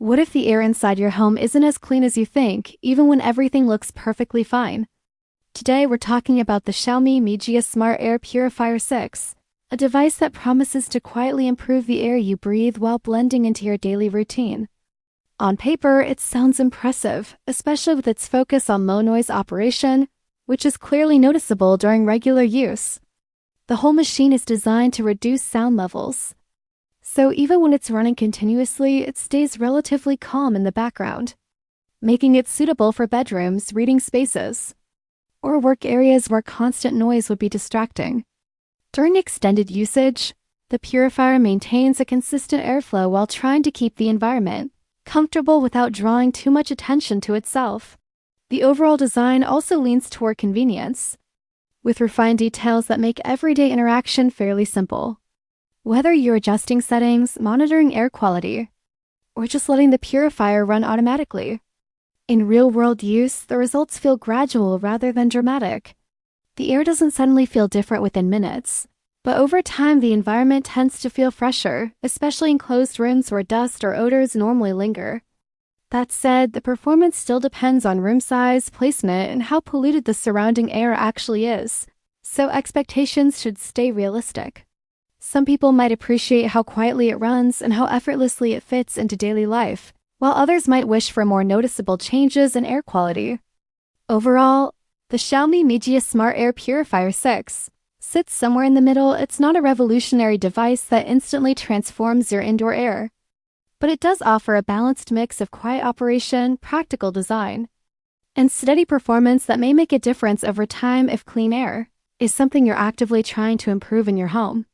What if the air inside your home isn't as clean as you think, even when everything looks perfectly fine? Today we're talking about the Xiaomi Mijia Smart Air Purifier 6, a device that promises to quietly improve the air you breathe while blending into your daily routine. On paper, it sounds impressive, especially with its focus on low-noise operation, which is clearly noticeable during regular use. The whole machine is designed to reduce sound levels, so even when it's running continuously, it stays relatively calm in the background, making it suitable for bedrooms, reading spaces, or work areas where constant noise would be distracting. During extended usage, the purifier maintains a consistent airflow while trying to keep the environment comfortable without drawing too much attention to itself. The overall design also leans toward convenience, with refined details that make everyday interaction fairly simple. Whether you're adjusting settings, monitoring air quality, or just letting the purifier run automatically, in real-world use, the results feel gradual rather than dramatic. The air doesn't suddenly feel different within minutes, but over time the environment tends to feel fresher, especially in closed rooms where dust or odors normally linger. That said, the performance still depends on room size, placement, and how polluted the surrounding air actually is, so expectations should stay realistic. Some people might appreciate how quietly it runs and how effortlessly it fits into daily life, while others might wish for more noticeable changes in air quality. Overall, the Xiaomi Mijia Smart Air Purifier 6 sits somewhere in the middle. It's not a revolutionary device that instantly transforms your indoor air, but it does offer a balanced mix of quiet operation, practical design, and steady performance that may make a difference over time if clean air is something you're actively trying to improve in your home.